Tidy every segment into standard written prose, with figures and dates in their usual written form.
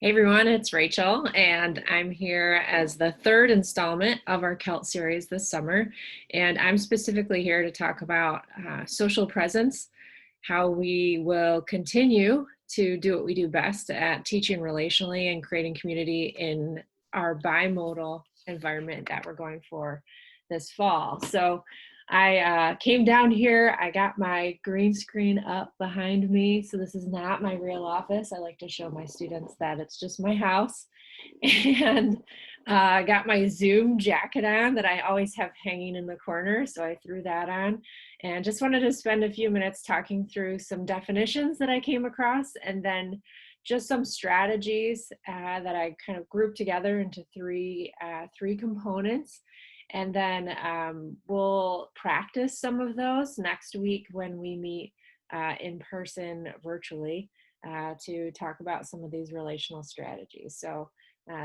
Hey everyone, it's Rachel, and I'm here as the third installment of our CELT series this summer. And I'm specifically here to talk about social presence, how we will continue to do what we do best at teaching relationally and creating community in our BiModal environment that we're going for this fall. So I came down here, I got my green screen up behind me. So this is not my real office. I like to show my students that it's just my house. And I got my Zoom jacket on that I always have hanging in the corner. So I threw that on and just wanted to spend a few minutes talking through some definitions that I came across and then just some strategies that I kind of grouped together into three components. And then we'll practice some of those next week when we meet in person virtually to talk about some of these relational strategies. So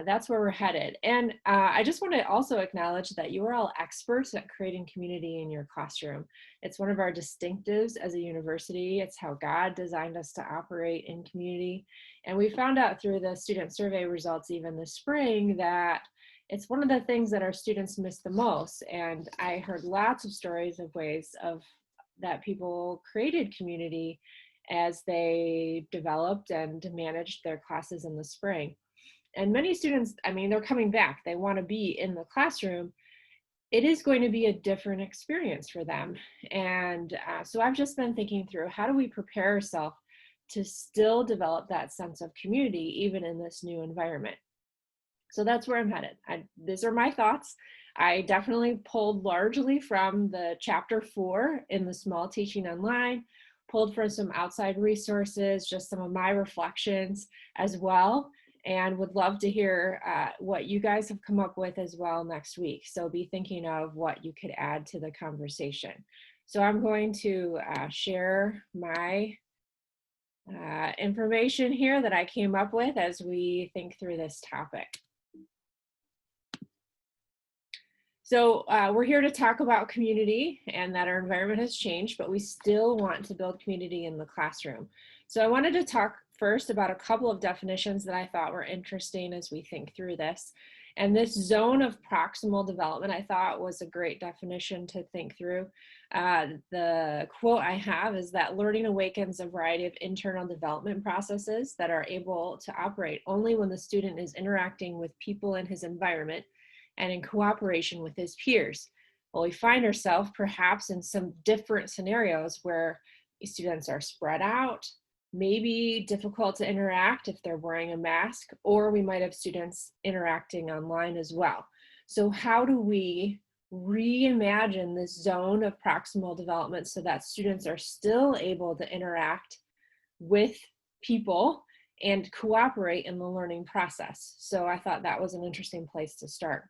that's where we're headed. And I just want to also acknowledge that you are all experts at creating community in your classroom. It's one of our distinctives as a university. It's how God designed us to operate in community. And we found out through the student survey results even this spring that it's one of the things that our students miss the most. And I heard lots of stories of ways of that people created community as they developed and managed their classes in the spring. And many students, I mean, they're coming back. They want to be in the classroom. It is going to be a different experience for them. And so I've just been thinking through how do we prepare ourselves to still develop that sense of community even in this new environment. So that's where I'm headed. These are my thoughts. I definitely pulled largely from the chapter 4 in the Small Teaching Online, pulled from some outside resources, just some of my reflections as well, and would love to hear what you guys have come up with as well next week. So be thinking of what you could add to the conversation. So I'm going to share my information here that I came up with as we think through this topic. So we're here to talk about community and that our environment has changed, but we still want to build community in the classroom. So I wanted to talk first about a couple of definitions that I thought were interesting as we think through this. And this zone of proximal development I thought was a great definition to think through. The quote I have is that learning awakens a variety of internal development processes that are able to operate only when the student is interacting with people in his environment and in cooperation with his peers. Well, we find ourselves perhaps in some different scenarios where students are spread out, maybe difficult to interact if they're wearing a mask, or we might have students interacting online as well. So how do we reimagine this zone of proximal development so that students are still able to interact with people and cooperate in the learning process? So I thought that was an interesting place to start.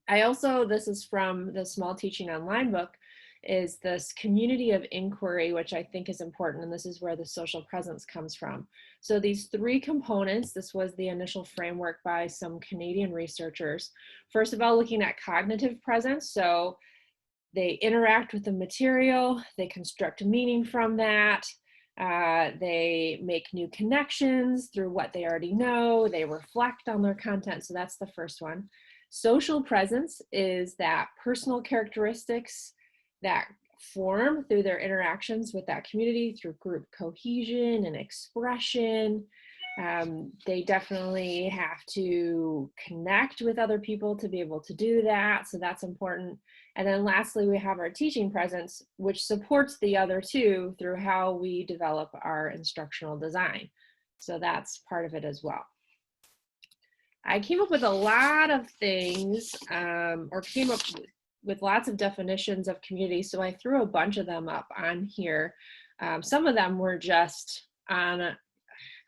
I also, this is from the Small Teaching Online book, is this community of inquiry, which I think is important, and this is where the social presence comes from. So these three components, this was the initial framework by some Canadian researchers. First of all, looking at cognitive presence, so they interact with the material, they construct meaning from that, they make new connections through what they already know, they reflect on their content, so that's the first one. Social presence is that personal characteristics that form through their interactions with that community through group cohesion and expression. They definitely have to connect with other people to be able to do that, so that's important. And then lastly, we have our teaching presence, which supports the other two through how we develop our instructional design. So that's part of it as well. I came up with a lot of things, or came up with lots of definitions of community. So I threw a bunch of them up on here. Some of them were just on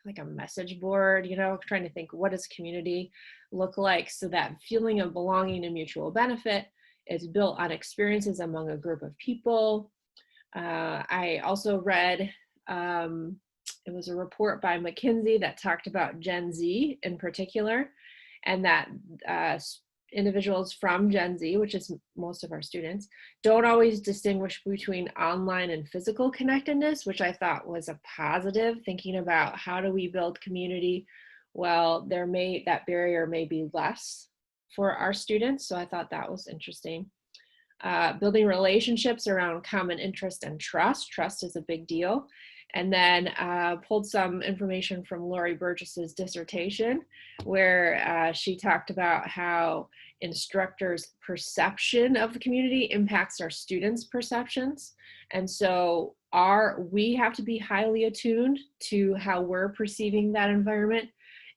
like a message board, you know, trying to think, what does community look like? So that feeling of belonging and mutual benefit is built on experiences among a group of people. I also read, it was a report by McKinsey that talked about Gen Z in particular, and that individuals from Gen Z, which is most of our students, don't always distinguish between online and physical connectedness, which I thought was a positive, thinking about how do we build community well, that barrier may be less for our students. So I thought that was interesting. Building relationships around common interest and trust. Trust is a big deal. And then pulled some information from Lori Burgess's dissertation, where she talked about how instructors' perception of the community impacts our students' perceptions. And so we have to be highly attuned to how we're perceiving that environment,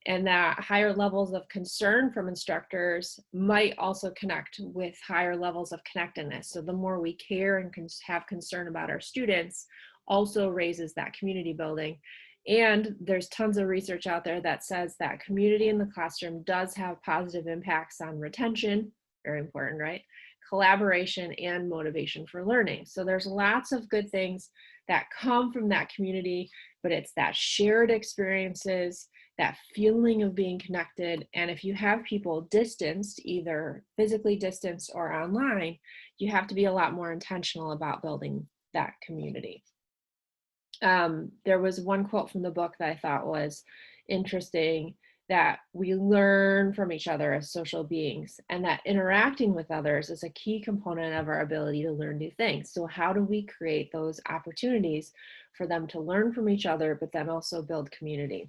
and that higher levels of concern from instructors might also connect with higher levels of connectedness. So the more we care and have concern about our students also raises that community building. And there's tons of research out there that says that community in the classroom does have positive impacts on retention, very important, right? Collaboration and motivation for learning. So there's lots of good things that come from that community, but it's that shared experiences, that feeling of being connected. And if you have people distanced, either physically distanced or online, you have to be a lot more intentional about building that community. There was one quote from the book that I thought was interesting, that we learn from each other as social beings, and that interacting with others is a key component of our ability to learn new things. So how do we create those opportunities for them to learn from each other, but then also build community?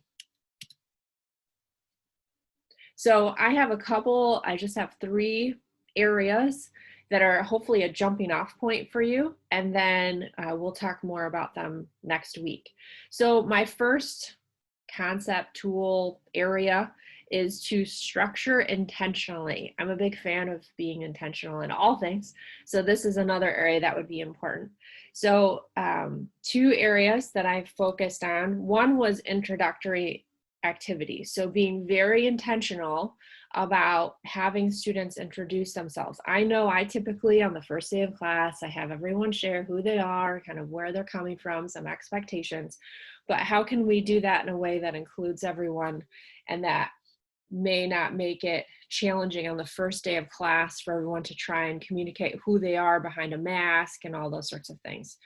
So I just have 3 areas that are hopefully a jumping off point for you, and then we'll talk more about them next week. So my first concept, tool, area is to structure intentionally. I'm a big fan of being intentional in all things, so this is another area that would be important. So 2 areas that I focused on, one was introductory activities. So being very intentional about having students introduce themselves. I know I typically, on the first day of class, I have everyone share who they are, kind of where they're coming from, some expectations, but how can we do that in a way that includes everyone and that may not make it challenging on the first day of class for everyone to try and communicate who they are behind a mask and all those sorts of things.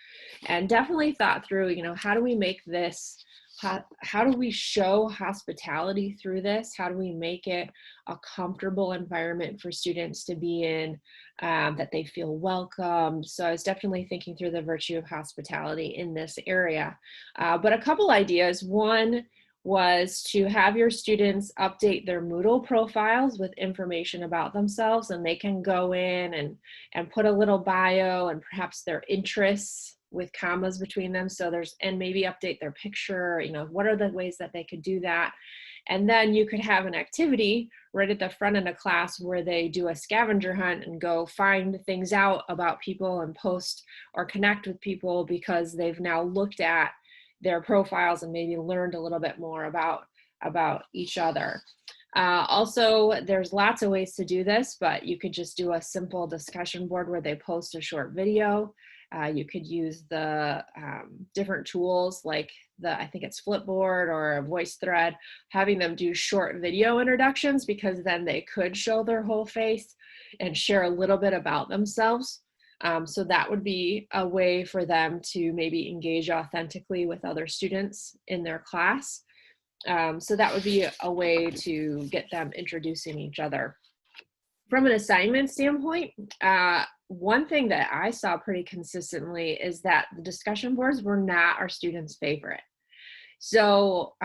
And definitely thought through, how do we make this, how do we show hospitality through this? How do we make it a comfortable environment for students to be in, that they feel welcome? So I was definitely thinking through the virtue of hospitality in this area. But a couple ideas. One was to have your students update their Moodle profiles with information about themselves, and they can go in and put a little bio and perhaps their interests with commas between them. So and maybe update their picture, what are the ways that they could do that? And then you could have an activity right at the front of the class where they do a scavenger hunt and go find things out about people and post or connect with people because they've now looked at their profiles and maybe learned a little bit more about each other. Also, there's lots of ways to do this, but you could just do a simple discussion board where they post a short video. You could use the different tools like I think it's Flipboard or a voice thread, having them do short video introductions, because then they could show their whole face and share a little bit about themselves. So that would be a way for them to maybe engage authentically with other students in their class. So that would be a way to get them introducing each other. From an assignment standpoint, one thing that I saw pretty consistently is that the discussion boards were not our students' favorite. So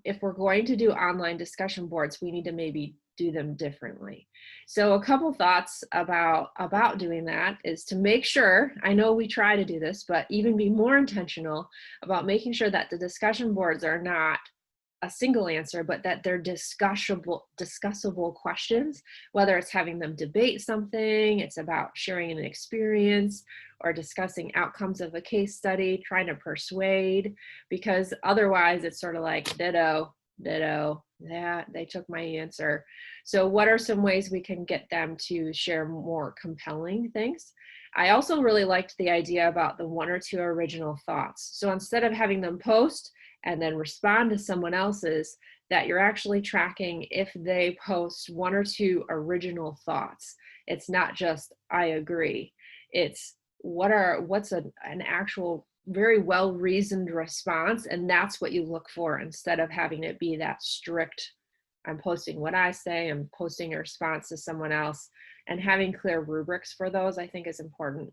if we're going to do online discussion boards, we need to maybe do them differently. So a couple thoughts about doing that is to make sure, I know we try to do this, but even be more intentional about making sure that the discussion boards are not a single answer, but that they're discussable questions, whether it's having them debate something, it's about sharing an experience or discussing outcomes of a case study, trying to persuade, because otherwise it's sort of like ditto, yeah, they took my answer. So what are some ways we can get them to share more compelling things? I also really liked the idea about the 1 or 2 original thoughts. So instead of having them post and then respond to someone else's, that you're actually tracking if they post 1 or 2 original thoughts. It's not just I agree. It's what's an actual very well reasoned response, and that's what you look for instead of having it be that strict I'm posting what I say, I'm posting a response to someone else, and having clear rubrics for those, I think, is important.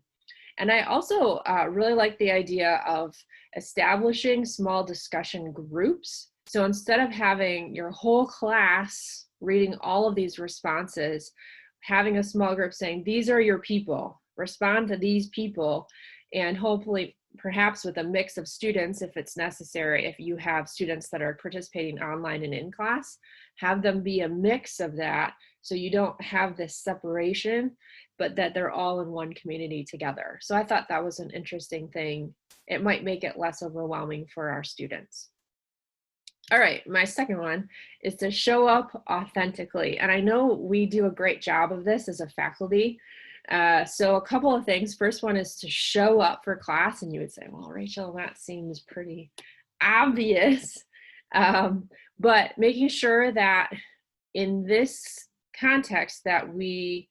And I also really like the idea of establishing small discussion groups. So instead of having your whole class reading all of these responses, having a small group saying, these are your people, respond to these people, and hopefully perhaps with a mix of students if it's necessary, if you have students that are participating online and in class, have them be a mix of that so you don't have this separation, but that they're all in one community together. So I thought that was an interesting thing. It might make it less overwhelming for our students. All right, my second one is to show up authentically. And I know we do a great job of this as a faculty. So a couple of things. First one is to show up for class. And you would say, well, Rachel, that seems pretty obvious. But making sure that in this context that we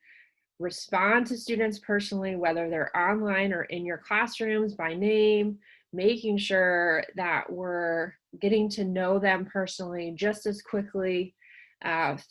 respond to students personally, whether they're online or in your classrooms by name, making sure that we're getting to know them personally just as quickly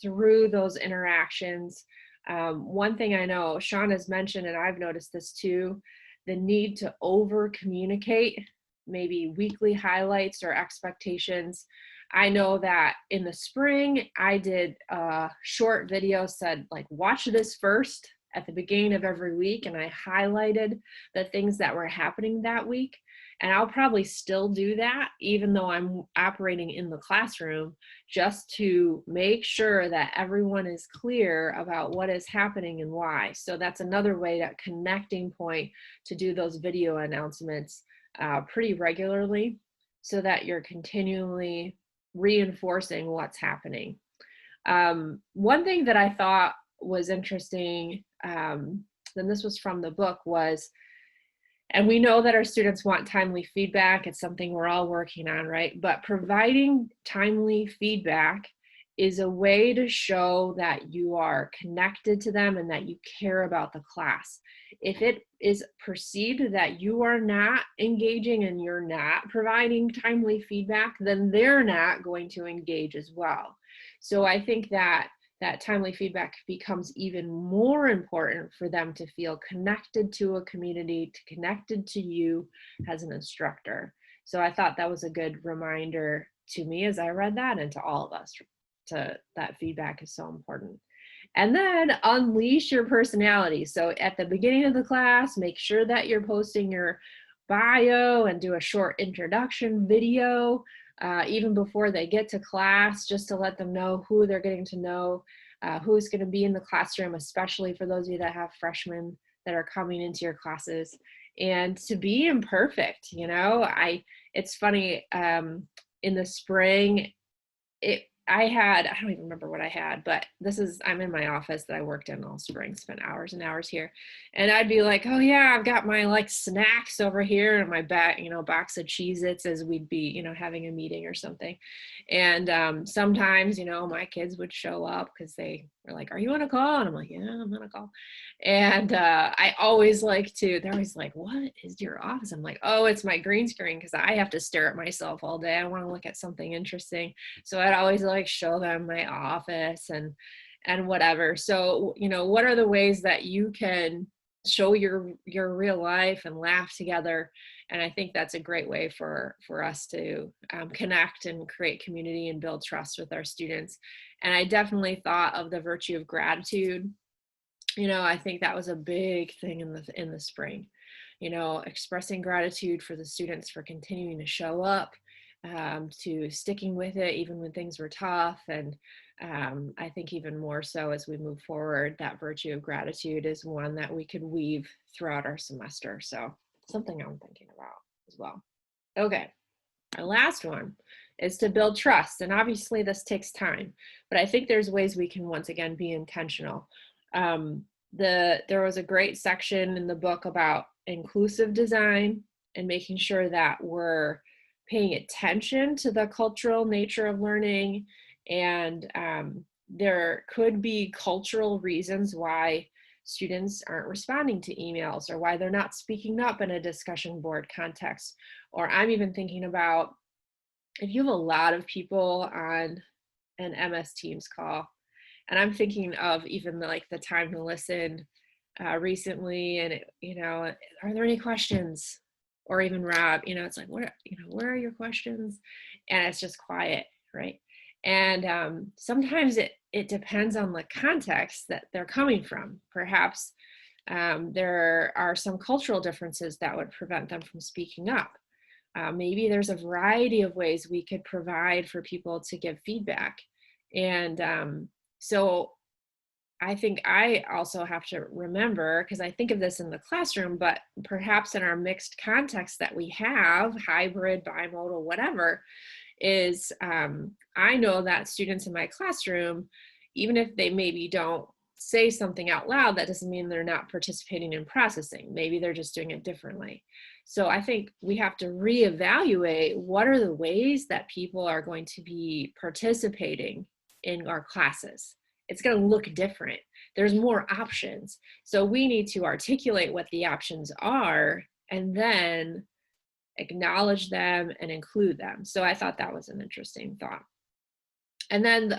through those interactions. One thing I know Sean has mentioned, and I've noticed this too, the need to over communicate, maybe weekly highlights or expectations. I know that in the spring, I did a short video, said like, watch this first at the beginning of every week, and I highlighted the things that were happening that week. And I'll probably still do that, even though I'm operating in the classroom, just to make sure that everyone is clear about what is happening and why. So that's another way, that connecting point, to do those video announcements pretty regularly so that you're continually reinforcing what's happening. One thing that I thought was interesting, then this was from the book, was, and we know that our students want timely feedback. It's something we're all working on, right? But providing timely feedback is a way to show that you are connected to them and that you care about the class. If it is perceived that you are not engaging and you're not providing timely feedback, then they're not going to engage as well. So I think that timely feedback becomes even more important for them to feel connected to a community, connected to you as an instructor. So I thought that was a good reminder to me as I read that, and to all of us, that feedback is so important. And then unleash your personality. So at the beginning of the class, make sure that you're posting your bio and do a short introduction video, even before they get to class, just to let them know who they're getting to know, who's going to be in the classroom, especially for those of you that have freshmen that are coming into your classes. And to be imperfect, it's funny, in the spring, I don't even remember what I had, but I'm in my office that I worked in all spring, spent hours and hours here. And I'd be like, oh yeah, I've got my like snacks over here and my box of Cheez-Its, as we'd be, having a meeting or something. And sometimes, my kids would show up because they were like, are you on a call? And I'm like, yeah, I'm on a call. And I always they're always like, what is your office? I'm like, oh, it's my green screen, because I have to stare at myself all day. I want to look at something interesting. So I'd always show them my office and whatever. So, what are the ways that you can show your real life and laugh together? And I think that's a great way for us to connect and create community and build trust with our students. And I definitely thought of the virtue of gratitude. I think that was a big thing in the spring, expressing gratitude for the students for continuing to show up, to sticking with it even when things were tough. And I think even more so as we move forward, that virtue of gratitude is one that we could weave throughout our semester. So something I'm thinking about as well. Okay, our last one is to build trust. And obviously this takes time, but I think there's ways we can once again be intentional. There was a great section in the book about inclusive design and making sure that we're paying attention to the cultural nature of learning. And there could be cultural reasons why students aren't responding to emails, or why they're not speaking up in a discussion board context. Or I'm even thinking about, if you have a lot of people on an MS Teams call. And I'm thinking of even like the time to listen recently, and are there any questions? Or even Rob, it's like, where are your questions? And it's just quiet, right? And sometimes it depends on the context that they're coming from. Perhaps there are some cultural differences that would prevent them from speaking up. Maybe there's a variety of ways we could provide for people to give feedback. And so I think I also have to remember, because I think of this in the classroom, but perhaps in our mixed context that we have, hybrid, bimodal, whatever, is I know that students in my classroom, even if they maybe don't say something out loud, that doesn't mean they're not participating in processing. Maybe they're just doing it differently. So I think we have to reevaluate what are the ways that people are going to be participating in our classes. It's going to look different. There's more options. So we need to articulate what the options are and then acknowledge them and include them. So I thought that was an interesting thought. And then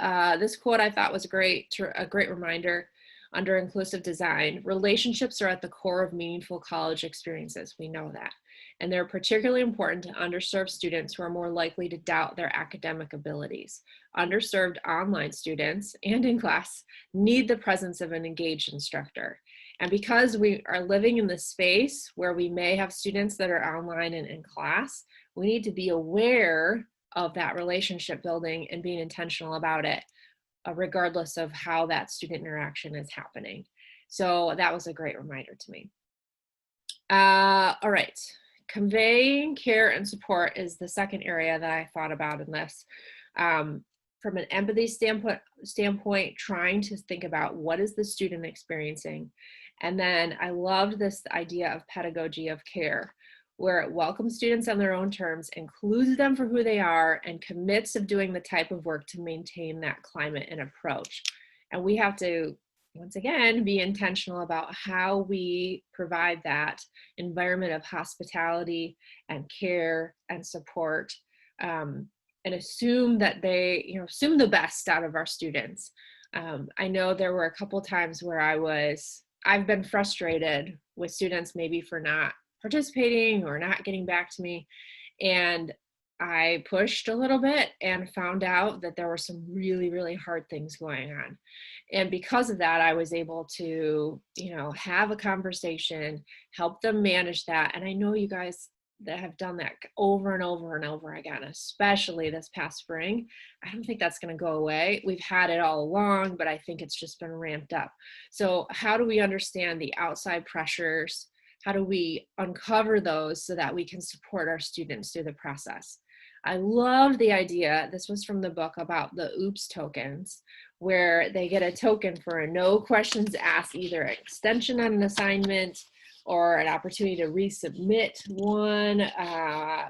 this quote I thought was a great reminder under inclusive design. Relationships are at the core of meaningful college experiences. We know that. And they're particularly important to underserved students who are more likely to doubt their academic abilities. Underserved online students and in class need the presence of an engaged instructor. And because we are living in the space where we may have students that are online and in class, we need to be aware of that relationship building and being intentional about it, regardless of how that student interaction is happening. So that was a great reminder to me. All right, conveying care and support is the second area that I thought about in this. From an empathy standpoint, trying to think about what is the student experiencing. And then I loved this idea of pedagogy of care, where it welcomes students on their own terms, includes them for who they are, and commits of doing the type of work to maintain that climate and approach. And we have to, once again, be intentional about how we provide that environment of hospitality and care and support, and assume that they, assume the best out of our students. I know there were a couple times where I've been frustrated with students maybe for not participating or not getting back to me. And I pushed a little bit and found out that there were some really, really hard things going on. And because of that, I was able to, have a conversation, help them manage that. And I know you guys that have done that over and over and over again, especially this past spring. I don't think that's going to go away. We've had it all along, but I think it's just been ramped up. So how do we understand the outside pressures? How do we uncover those so that we can support our students through the process? I love the idea, this was from the book, about the OOPS tokens, where they get a token for a no questions asked, either extension on an assignment or an opportunity to resubmit one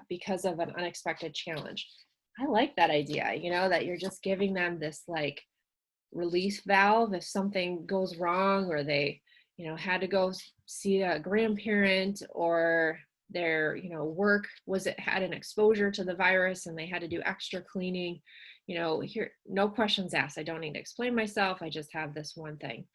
because of an unexpected challenge. I like that idea, that you're just giving them this like release valve if something goes wrong, or they, had to go see a grandparent, or their, work had an exposure to the virus and they had to do extra cleaning. Here, no questions asked. I don't need to explain myself. I just have this one thing.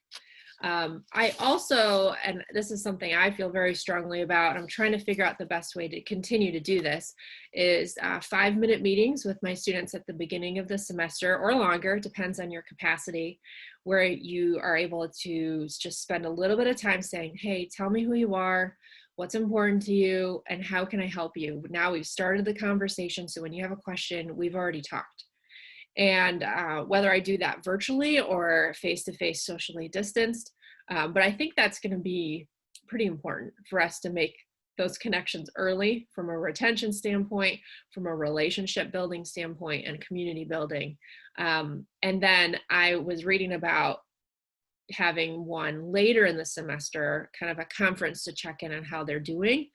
I also, and this is something I feel very strongly about, I'm trying to figure out the best way to continue to do this, is 5-minute meetings with my students at the beginning of the semester, or longer, depends on your capacity, where you are able to just spend a little bit of time saying, hey, tell me who you are, what's important to you, and how can I help you? Now we've started the conversation, so when you have a question, we've already talked. And whether I do that virtually or face-to-face socially distanced. But I think that's going to be pretty important for us to make those connections early, from a retention standpoint, from a relationship building standpoint, and community building. And then I was reading about having one later in the semester, kind of a conference to check in on how they're doing,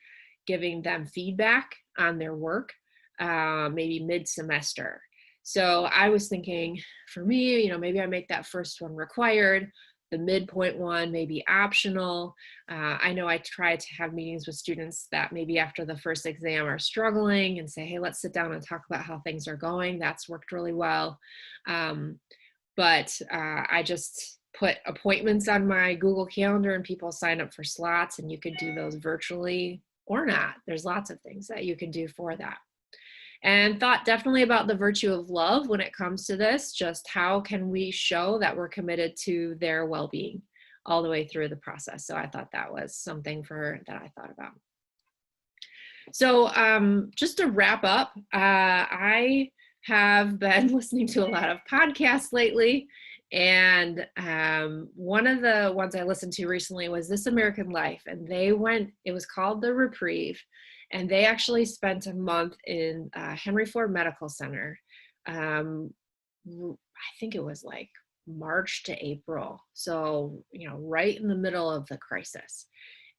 giving them feedback on their work, maybe mid-semester. So I was thinking, for me, maybe I make that first one required, The midpoint one may be optional. I know I try to have meetings with students that maybe after the first exam are struggling and say, hey, let's sit down and talk about how things are going. That's worked really well. But I just put appointments on my Google Calendar and people sign up for slots, and you could do those virtually or not. There's lots of things that you can do for that. And thought definitely about the virtue of love when it comes to this. Just how can we show that we're committed to their well-being all the way through the process? So I thought that was something that I thought about. So just to wrap up, I have been listening to a lot of podcasts lately. And one of the ones I listened to recently was This American Life. And it was called The Reprieve. And they actually spent a month in Henry Ford Medical Center. I think it was like March to April. So, right in the middle of the crisis.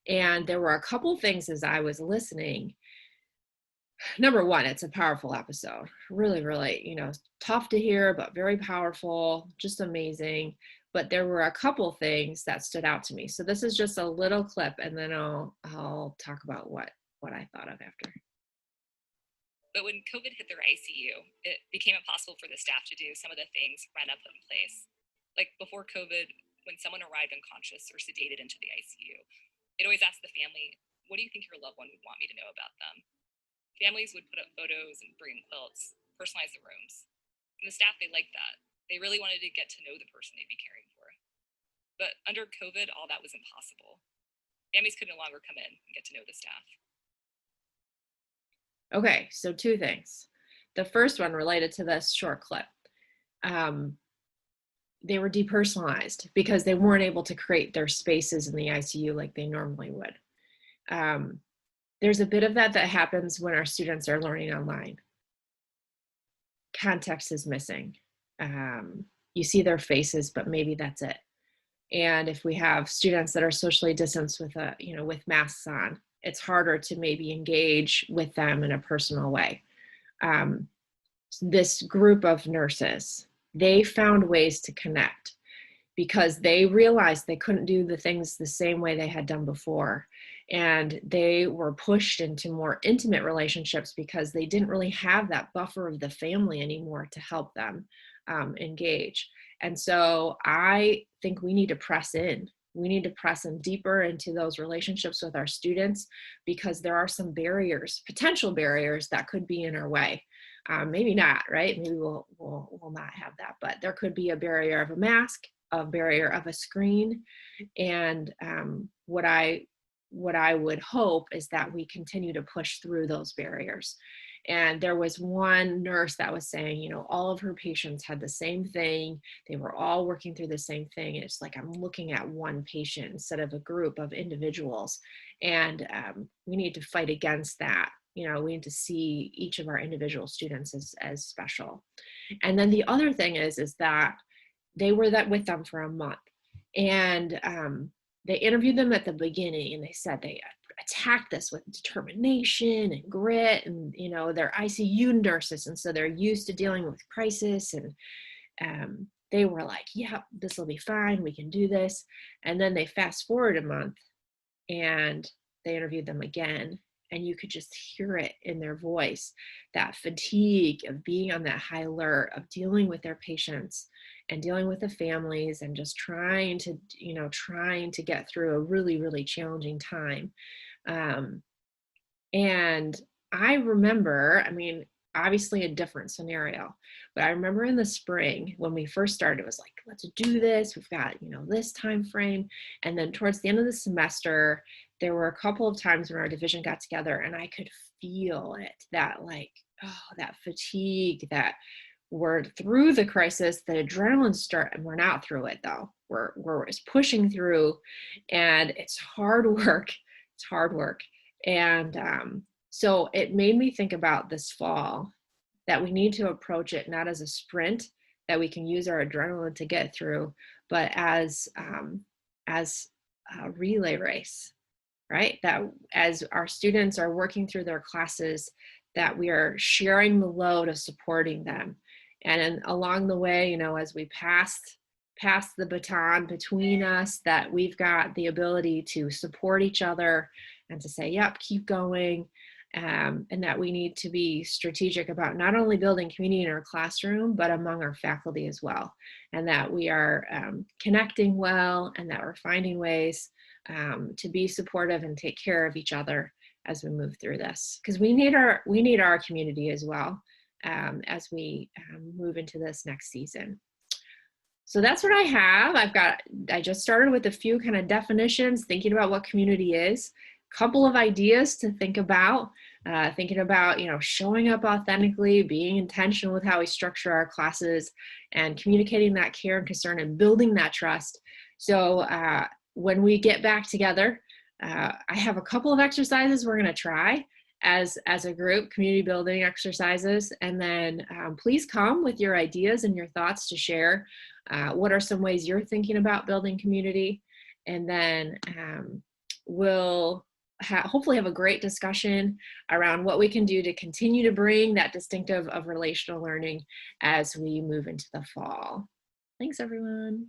And there were a couple things as I was listening. Number one, it's a powerful episode. Really, really, tough to hear, but very powerful, just amazing. But there were a couple things that stood out to me. So this is just a little clip, and then I'll talk about what I thought of after. But when COVID hit their ICU, it became impossible for the staff to do some of the things Rena put in place. Like before COVID, when someone arrived unconscious or sedated into the ICU, it always asked the family, what do you think your loved one would want me to know about them? Families would put up photos and bring in quilts, personalize the rooms. And the staff, they liked that. They really wanted to get to know the person they'd be caring for. But under COVID, all that was impossible. Families could no longer come in and get to know the staff. Okay, so two things. The first one related to this short clip. They were depersonalized because they weren't able to create their spaces in the ICU like they normally would. There's a bit of that happens when our students are learning online. Context is missing. You see their faces, but maybe that's it. And if we have students that are socially distanced with masks on, it's harder to maybe engage with them in a personal way. This group of nurses, they found ways to connect because they realized they couldn't do the things the same way they had done before. And they were pushed into more intimate relationships because they didn't really have that buffer of the family anymore to help them engage. And so I think we need to press in. We need to press in deeper into those relationships with our students because there are some barriers, potential barriers that could be in our way. Maybe not, right? Maybe we'll not have that, but there could be a barrier of a mask, a barrier of a screen. And what I would hope is that we continue to push through those barriers. And there was one nurse that was saying, all of her patients had the same thing. They were all working through the same thing. And it's like, I'm looking at one patient instead of a group of individuals. And we need to fight against that. We need to see each of our individual students as special. And then the other thing is that they were with them for a month. And they interviewed them at the beginning, and they said they attacked this with determination and grit, and they're ICU nurses, and so they're used to dealing with crisis, and they were like, yeah, this will be fine, we can do this. And then they fast forward a month and they interviewed them again, and you could just hear it in their voice, that fatigue of being on that high alert, of dealing with their patients and dealing with the families and just trying to get through a really, really challenging time. And I remember, obviously a different scenario, but I remember in the spring when we first started, it was like, let's do this. We've got, this time frame. And then towards the end of the semester, there were a couple of times when our division got together and I could feel it, that that fatigue, that we're through the crisis, the adrenaline start, and we're not through it though. We're pushing through, and it's hard work. It's hard work. And so it made me think about this fall that we need to approach it not as a sprint that we can use our adrenaline to get through, but as a relay race, right? That as our students are working through their classes, that we are sharing the load of supporting them. And along the way, as we pass pass the baton between us, that we've got the ability to support each other and to say, yep, keep going. And that we need to be strategic about not only building community in our classroom, but among our faculty as well. And that we are connecting well, and that we're finding ways to be supportive and take care of each other as we move through this. Because we need our community as well as we move into this next season. So that's what I have. I just started with a few kind of definitions, thinking about what community is, a couple of ideas to think about, thinking about, showing up authentically, being intentional with how we structure our classes, and communicating that care and concern and building that trust. So when we get back together, I have a couple of exercises we're going to try as a group, community building exercises. And then please come with your ideas and your thoughts to share. What are some ways you're thinking about building community? And then we'll hopefully have a great discussion around what we can do to continue to bring that distinctive of relational learning as we move into the fall. Thanks, everyone.